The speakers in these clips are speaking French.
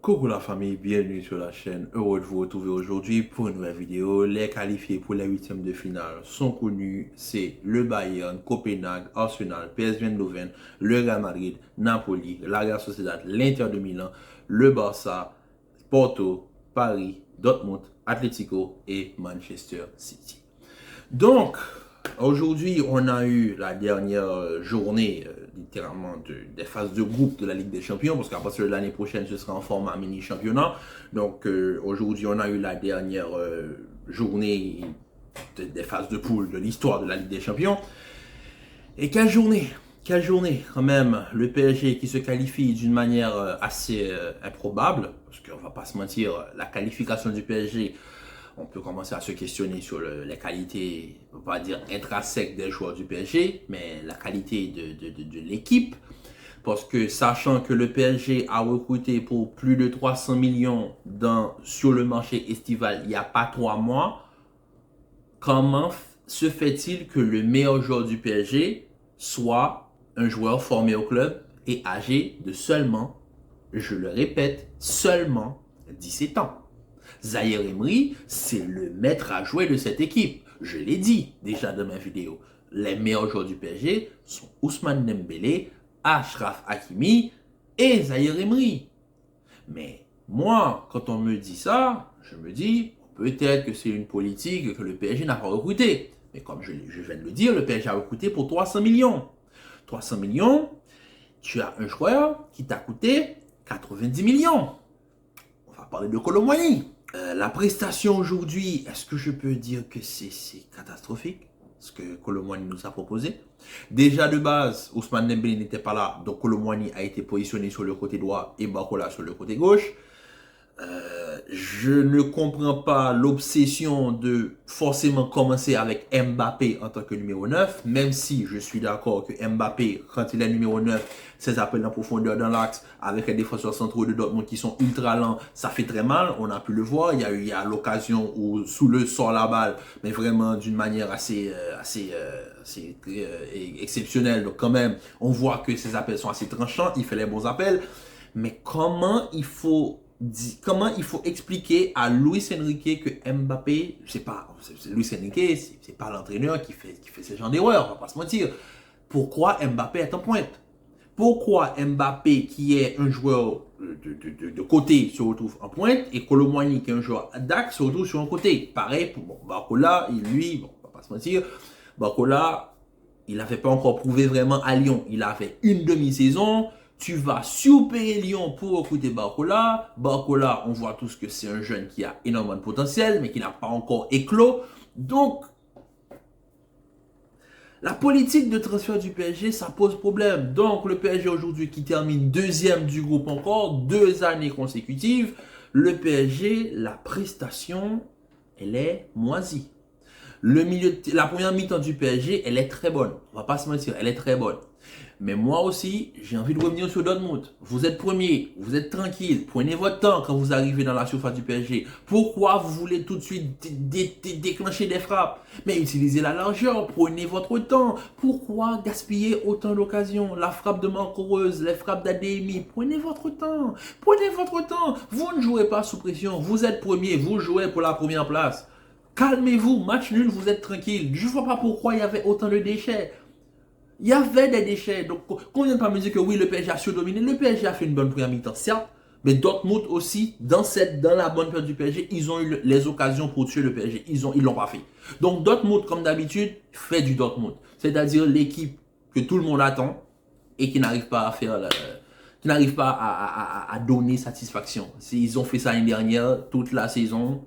Coucou la famille, bienvenue sur la chaîne. Heureux de vous retrouver aujourd'hui pour une nouvelle vidéo. Les qualifiés pour les huitièmes de finale sont connus. C'est le Bayern, Copenhague, Arsenal, PSV Eindhoven, le Real Madrid, Napoli, la Real Sociedad, l'Inter de Milan, le Barça, Porto, Paris, Dortmund, Atlético et Manchester City. Donc, aujourd'hui, on a eu la dernière journée, littéralement, des phases de groupe de la Ligue des Champions, parce qu'à partir de l'année prochaine, ce sera en format mini-championnat. Donc, aujourd'hui, on a eu la dernière journée des phases de poule de l'histoire de la Ligue des Champions. Et quelle journée! Quelle journée, quand même, le PSG qui se qualifie d'une manière assez improbable, parce qu'on ne va pas se mentir, la qualification du PSG, on peut commencer à se questionner sur les qualités, on va dire, intrinsèques des joueurs du PSG, mais la qualité de l'équipe. Parce que sachant que le PSG a recruté pour plus de 300 millions sur le marché estival il n'y a pas 3 mois, comment se fait-il que le meilleur joueur du PSG soit un joueur formé au club et âgé de seulement, je le répète, seulement 17 ans? Zaïre Emery, c'est le maître à jouer de cette équipe. Je l'ai dit déjà dans ma vidéo. Les meilleurs joueurs du PSG sont Ousmane Dembélé, Achraf Hakimi et Zaïre Emery. Mais moi, quand on me dit ça, je me dis peut-être que c'est une politique que le PSG n'a pas recruté. Mais comme je viens de le dire, le PSG a recruté pour 300 millions. 300 millions, tu as un joueur qui t'a coûté 90 millions. On va parler de Kolo Muani. La prestation aujourd'hui, est-ce que je peux dire que c'est catastrophique, ce que Kolo Muani nous a proposé? Déjà de base, Ousmane Dembélé n'était pas là, donc Kolo Muani a été positionné sur le côté droit et Barcola sur le côté gauche. Je ne comprends pas l'obsession de forcément commencer avec Mbappé en tant que numéro 9, même si je suis d'accord que Mbappé, quand il est numéro 9, ses appels en profondeur dans l'axe avec les défenseurs centraux de Dortmund qui sont ultra lents, ça fait très mal, on a pu le voir, il y a l'occasion où sous le sort la balle, mais vraiment d'une manière assez exceptionnelle, donc quand même, on voit que ses appels sont assez tranchants, il fait les bons appels, mais comment il faut expliquer à Luis Enrique que Mbappé, je sais pas, Luis Enrique, c'est pas l'entraîneur qui fait ce genre d'erreur, on va pas se mentir. Pourquoi Mbappé est en pointe? Pourquoi Mbappé, qui est un joueur de côté, se retrouve en pointe et Kolo Muani, qui est un joueur d'axe, se retrouve sur un côté? Pareil pour Barcola, lui, on va pas se mentir, Barcola, il n'avait pas encore prouvé vraiment à Lyon. Il a fait une demi-saison. Tu vas surpayer Lyon pour recruter Barcola. Barcola, on voit tous que c'est un jeune qui a énormément de potentiel, mais qui n'a pas encore éclos. Donc, la politique de transfert du PSG, ça pose problème. Donc, le PSG aujourd'hui qui termine deuxième du groupe encore, 2 années consécutives, le PSG, la prestation, elle est moisie. La première mi-temps du PSG, elle est très bonne. On va pas se mentir, elle est très bonne. Mais moi aussi, j'ai envie de revenir sur Dortmund. Vous êtes premier, vous êtes tranquille, prenez votre temps quand vous arrivez dans la surface du PSG. Pourquoi vous voulez tout de suite déclencher des frappes? Mais utilisez la largeur, prenez votre temps. Pourquoi gaspiller autant d'occasions? La frappe de Marco Reus, les frappes d'Adémi, prenez votre temps. Prenez votre temps. Vous ne jouez pas sous pression, vous êtes premier, vous jouez pour la première place. Calmez-vous, match nul, vous êtes tranquille. Je ne vois pas pourquoi il y avait autant de déchets. Il y avait des déchets. Donc, qu'on ne vienne pas me dire que oui, le PSG a surdominé. Le PSG a fait une bonne première mi-temps, certes. Mais Dortmund aussi, dans la bonne période du PSG, ils ont eu les occasions pour tuer le PSG. Ils l'ont pas fait. Donc, Dortmund, comme d'habitude, fait du Dortmund. C'est-à-dire l'équipe que tout le monde attend et qui n'arrive pas à faire qui n'arrive pas à donner satisfaction. Ils ont fait ça l'année dernière, toute la saison.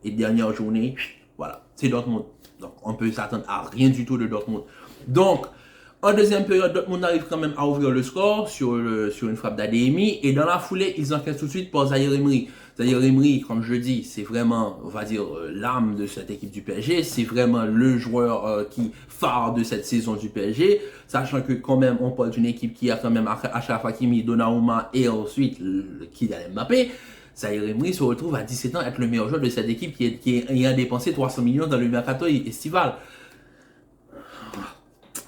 Et dernière journée, voilà, c'est Dortmund. Donc, on peut s'attendre à rien du tout de Dortmund. Donc, en deuxième période, Dortmund arrive quand même à ouvrir le score sur une frappe d'Adémi. Et dans la foulée, ils encaissent tout de suite par Zaïre Emery. Zaïre Emery, comme je dis, c'est vraiment, on va dire, l'âme de cette équipe du PSG. C'est vraiment le joueur qui phare de cette saison du PSG. Sachant que quand même, on parle d'une équipe qui a quand même Achraf Hakimi, Donnarumma et ensuite Kylian Mbappé. Zaïre Emery se retrouve à 17 ans à être le meilleur joueur de cette équipe qui a dépensé 300 millions dans le mercato estival.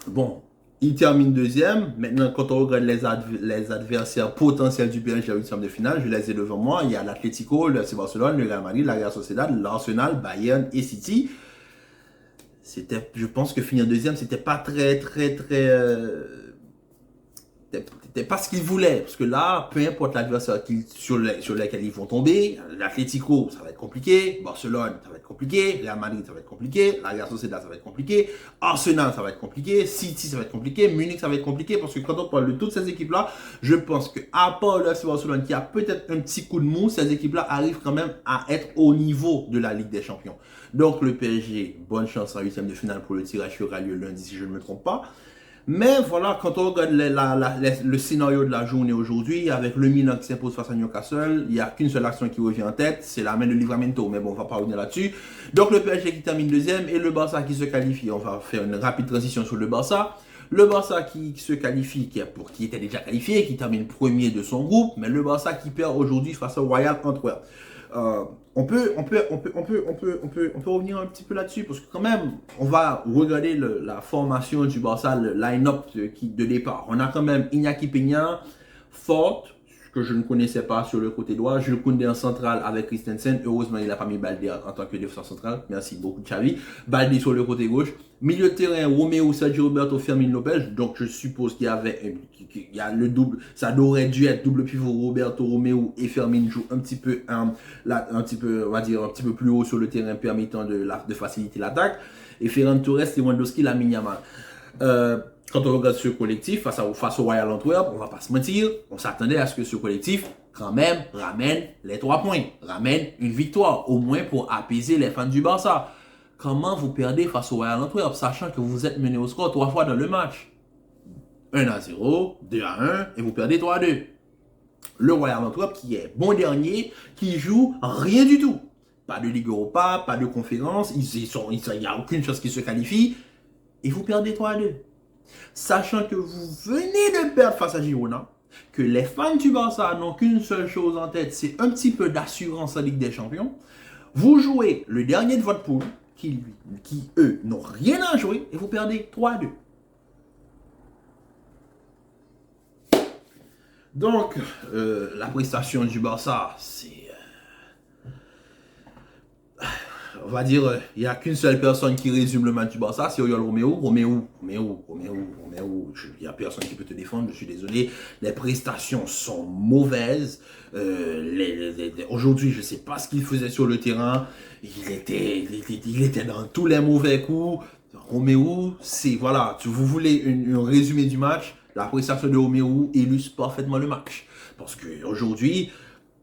Bon, Il termine deuxième. Maintenant, quand on regarde les adversaires potentiels du PSG à huitième de finale, je les ai devant moi. Il y a l'Atlético, le FC Barcelone, le Real Madrid, la Real Sociedad, l'Arsenal, Bayern et City. Je pense que finir deuxième, c'était pas c'était pas ce qu'ils voulaient. Parce que là, peu importe l'adversaire sur lequel ils vont tomber, l'Atlético, ça va être compliqué. Barcelone, ça va être compliqué. Real Madrid, ça va être compliqué. La Real Sociedad, ça va être compliqué. Arsenal, ça va être compliqué. City, ça va être compliqué. Munich, ça va être compliqué. Parce que quand on parle de toutes ces équipes-là, je pense qu'à part le FC Barcelone, qui a peut-être un petit coup de mou, ces équipes-là arrivent quand même à être au niveau de la Ligue des Champions. Donc le PSG, bonne chance en huitième de finale pour le tirage qui aura lieu lundi, si je ne me trompe pas. Mais voilà, quand on regarde le scénario de la journée aujourd'hui, avec le Milan qui s'impose face à Newcastle, il n'y a qu'une seule action qui revient en tête, c'est la main de Livramento. Mais bon, on va pas revenir là-dessus. Donc le PSG qui termine deuxième et le Barça qui se qualifie. On va faire une rapide transition sur le Barça. Le Barça qui se qualifie, qui était déjà qualifié, qui termine premier de son groupe, mais le Barça qui perd aujourd'hui face au Royal Antwerp. On peut revenir un petit peu là-dessus parce que quand même, on va regarder la formation du Barça, le line-up de départ. On a quand même Iñaki Peña, forte, que je ne connaissais pas sur le côté droit. Jules Koundé en central avec Christensen. Heureusement, il n'a pas mis Baldé en tant que défenseur central. Merci beaucoup, Xavi. Baldé sur le côté gauche. Milieu de terrain, Romeo, Sergio Roberto, Fermin Lopez. Donc, je suppose qu'il y a le double. Ça aurait dû être double pivot Roberto, Romeo et Fermin joue un petit peu, on va dire, un petit peu plus haut sur le terrain permettant de faciliter l'attaque. Et Ferran Torres, Lewandowski, Lamine Yamal. Quand on regarde ce collectif face au Royal Antwerp, on va pas se mentir, on s'attendait à ce que ce collectif, quand même, ramène les 3 points, ramène une victoire, au moins pour apaiser les fans du Barça. Comment vous perdez face au Royal Antwerp, sachant que vous êtes mené au score 3 fois dans le match? 1-0, 2-1, et vous perdez 3-2. Le Royal Antwerp qui est bon dernier, qui joue rien du tout. Pas de Ligue Europa, pas de conférence, il n'y a aucune chose qui se qualifie, et vous perdez 3-2. Sachant que vous venez de perdre face à Girona, que les fans du Barça n'ont qu'une seule chose en tête, c'est un petit peu d'assurance en Ligue des Champions. Vous jouez le dernier de votre poule, qui eux, n'ont rien à jouer, et vous perdez 3-2. Donc, la prestation du Barça, c'est... on va dire, il n'y a qu'une seule personne qui résume le match du Barça, c'est Oriol Romeo. Il n'y a personne qui peut te défendre, je suis désolé. Les prestations sont mauvaises. Aujourd'hui, je ne sais pas ce qu'il faisait sur le terrain. Il était dans tous les mauvais coups. Romeo, c'est, voilà, vous voulez un résumé du match, la prestation de Romeo illustre parfaitement le match. Parce qu'aujourd'hui,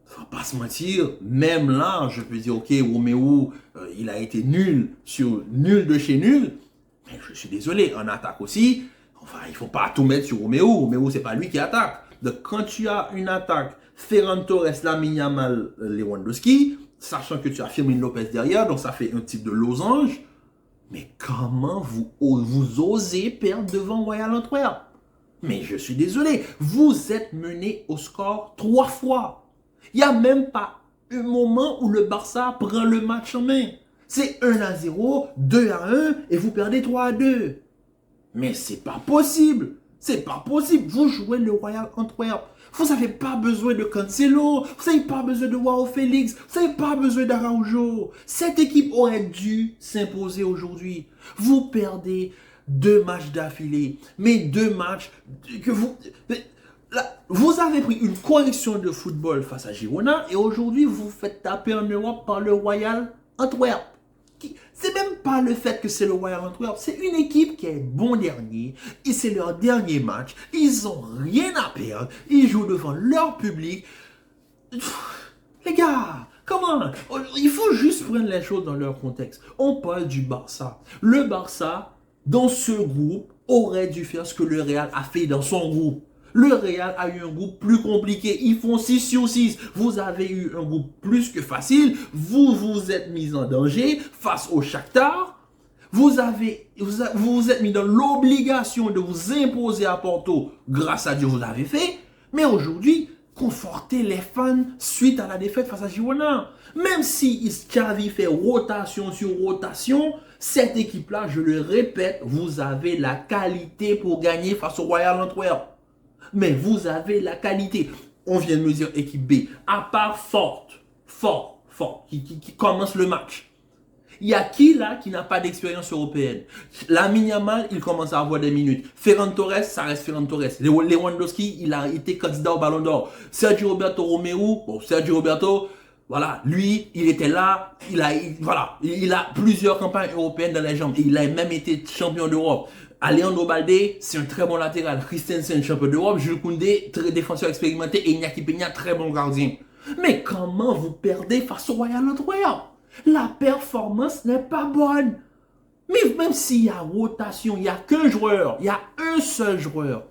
faut pas se mentir, même là, je peux dire, ok, Romeo, il a été nul de chez nul, mais je suis désolé, en attaque aussi, enfin, il faut pas tout mettre sur Romeo. Romeo, c'est pas lui qui attaque. Donc, quand tu as une attaque, Ferran Torres, Lamine Yamal, Lewandowski, sachant que tu as Fermin Lopez derrière, donc ça fait un type de losange, mais comment vous osez perdre devant Royal Antwerp? Mais je suis désolé, vous êtes mené au score 3 fois. Il n'y a même pas un moment où le Barça prend le match en main. C'est 1-0, 2-1 et vous perdez 3-2. Mais c'est pas possible. C'est pas possible. Vous jouez le Royal Antwerp. Vous n'avez pas besoin de Cancelo. Vous n'avez pas besoin de Joao Félix. Vous n'avez pas besoin d'Araujo. Cette équipe aurait dû s'imposer aujourd'hui. Vous perdez 2 matchs d'affilée. Mais 2 matchs que vous... Là, vous avez pris une correction de football face à Girona et aujourd'hui vous vous faites taper en Europe par le Royal Antwerp. C'est même pas le fait que c'est le Royal Antwerp, c'est une équipe qui est bon dernier et c'est leur dernier match. Ils ont rien à perdre, ils jouent devant leur public. Les gars, comment? Il faut juste prendre les choses dans leur contexte. On parle du Barça. Le Barça, dans ce groupe, aurait dû faire ce que le Real a fait dans son groupe. Le Real a eu un groupe plus compliqué. Ils font 6 sur 6. Vous avez eu un groupe plus que facile. Vous vous êtes mis en danger face au Shakhtar. Vous vous êtes mis dans l'obligation de vous imposer à Porto. Grâce à Dieu, vous l'avez fait. Mais aujourd'hui, confortez les fans suite à la défaite face à Girona. Même si Xavi fait rotation sur rotation, Cette équipe-là, je le répète, vous avez la qualité pour gagner face au Royal Antwerp. Mais vous avez la qualité. On vient de me dire équipe B, à part Fort, qui commence le match. Il y a qui là qui n'a pas d'expérience européenne? Lamine Yamal, il commence à avoir des minutes. Ferran Torres, ça reste Ferran Torres. Lewandowski, il a été candidat au Ballon d'Or. Sergio Roberto Romero, Sergio Roberto, voilà, lui, il était là, il a plusieurs campagnes européennes dans les jambes. Il a même été champion d'Europe. Alejandro Balde, c'est un très bon latéral. Christensen, champion d'Europe. Jules Koundé, très défenseur expérimenté. Et Iñaki Peña, très bon gardien. Mais comment vous perdez face au Royal Antwerp? La performance n'est pas bonne. Mais même s'il y a rotation, il n'y a qu'un joueur. Il y a un seul joueur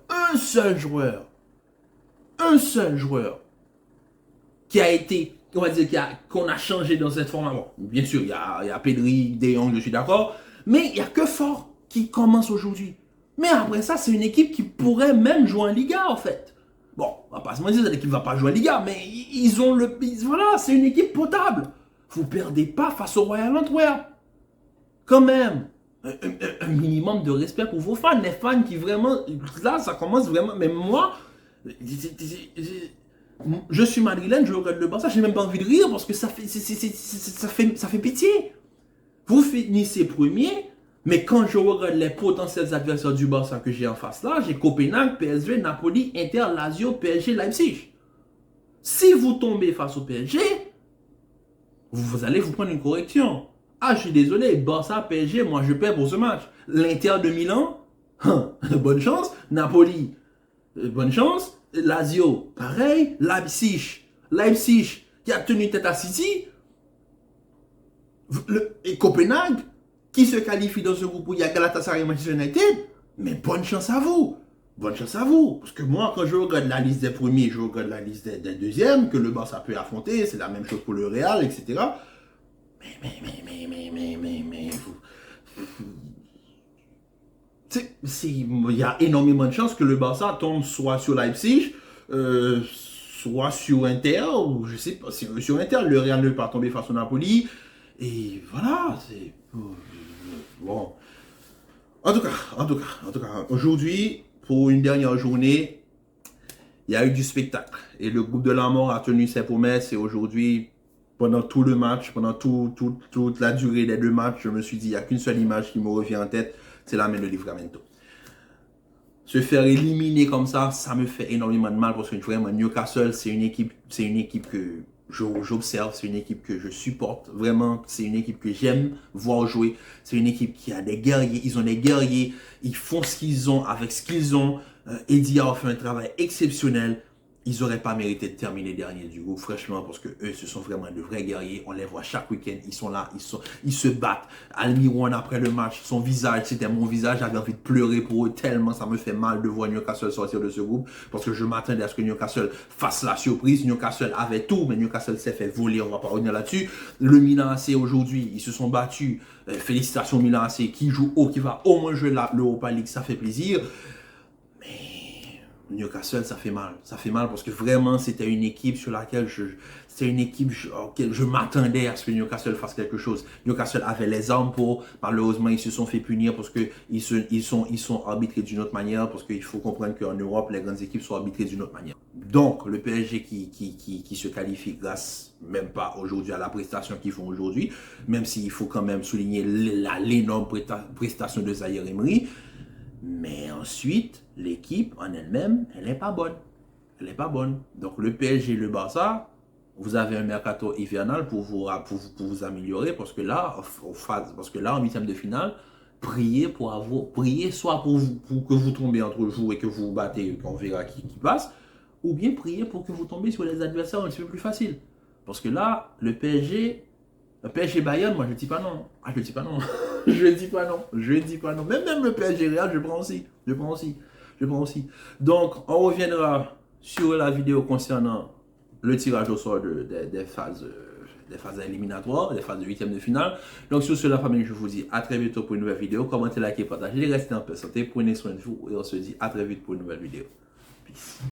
qui a été, on va dire, qu'on a changé dans cette forme. Bon, bien sûr, il y a Pedri, De Jong, je suis d'accord. Mais il n'y a que Fort qui commence aujourd'hui. Mais après ça, c'est une équipe qui pourrait même jouer en Liga, en fait. Bon, on va pas se mentir, cette équipe ne va pas jouer en Liga, mais ils ont voilà, c'est une équipe potable. Vous ne perdez pas face au Royal Antwerp. Quand même, un minimum de respect pour vos fans. Les fans qui vraiment, là, ça commence vraiment, mais moi, je suis madrilène, je regarde le Barça, j'ai même pas envie de rire parce que ça fait pitié. Vous finissez premier, mais quand je regarde les potentiels adversaires du Barça que j'ai en face là, j'ai Copenhague, PSV, Napoli, Inter, Lazio, PSG, Leipzig. Si vous tombez face au PSG, vous allez vous prendre une correction. Ah, je suis désolé, Barça, PSG, moi je perds pour ce match. L'Inter de Milan, bonne chance. Napoli, bonne chance. Lazio, pareil. Leipzig qui a tenu tête à City. Et Copenhague, qui se qualifie dans ce groupe où il y a Galatasaray et Manchester United. Mais bonne chance à vous. Bonne chance à vous. Parce que moi, quand je regarde la liste des premiers, je regarde la liste des deuxièmes, que le Barça peut affronter, c'est la même chose pour le Real, etc. Il y a énormément de chances que le Barça tombe soit sur Leipzig, soit sur Inter, ou je sais pas, sur Inter, le Real ne peut pas tomber face au Napoli. Et voilà, c'est bon. En tout cas, aujourd'hui, pour une dernière journée, il y a eu du spectacle. Et le groupe de la mort a tenu ses promesses. Et aujourd'hui, pendant tout le match, pendant toute la durée des deux matchs, je me suis dit, il n'y a qu'une seule image qui me revient en tête, c'est la main de Livramento. Se faire éliminer comme ça me fait énormément de mal parce que vraiment, Newcastle, c'est une équipe que j'observe, c'est une équipe que je supporte. Vraiment, c'est une équipe que j'aime voir jouer. C'est une équipe qui a des guerriers, ils ont des guerriers, ils font ce qu'ils ont avec ce qu'ils ont. Eddie Howe fait un travail exceptionnel. Ils n'auraient pas mérité de terminer dernier du groupe, franchement, parce que eux, ce sont vraiment de vrais guerriers. On les voit chaque week-end, ils sont là, ils se battent. Almiron, après le match, son visage, c'était mon visage, j'avais envie de pleurer pour eux, tellement ça me fait mal de voir Newcastle sortir de ce groupe, parce que je m'attendais à ce que Newcastle fasse la surprise. Newcastle avait tout, mais Newcastle s'est fait voler, on ne va pas revenir là-dessus. Le Milan AC aujourd'hui, ils se sont battus. Félicitations Milan AC, qui joue haut, qui va au moins jouer l'Europa League, ça fait plaisir. Newcastle, ça fait mal. Ça fait mal parce que vraiment, c'était une équipe sur laquelle je m'attendais à ce que Newcastle fasse quelque chose. Newcastle avait les armes pour. Malheureusement, ils se sont fait punir parce qu'ils sont arbitrés d'une autre manière. Parce qu'il faut comprendre qu'en Europe, les grandes équipes sont arbitrées d'une autre manière. Donc, le PSG qui se qualifie grâce même pas aujourd'hui à la prestation qu'ils font aujourd'hui, même s'il faut quand même souligner l'énorme prestation de Zaïre Emery. Mais ensuite, l'équipe en elle-même, elle n'est pas bonne. Elle n'est pas bonne. Donc le PSG et le Barça, vous avez un mercato hivernal pour vous améliorer parce que là, en huitième de finale, priez soit pour que vous tombiez entre vous et que vous vous battez, qu'on verra qui passe, ou bien priez pour que vous tombiez sur les adversaires un petit peu plus faciles. Parce que là, le PSG Bayern, moi je dis pas non. Ah, je dis pas non. je dis pas non. Même le PSG Real, je prends aussi. Donc, on reviendra sur la vidéo concernant le tirage au sort des phases éliminatoires, des phases de huitième de finale. Donc, sur cela, famille, je vous dis à très bientôt pour une nouvelle vidéo. Commentez, likez, partagez, restez en paix santé, prenez soin de vous et on se dit à très vite pour une nouvelle vidéo. Peace.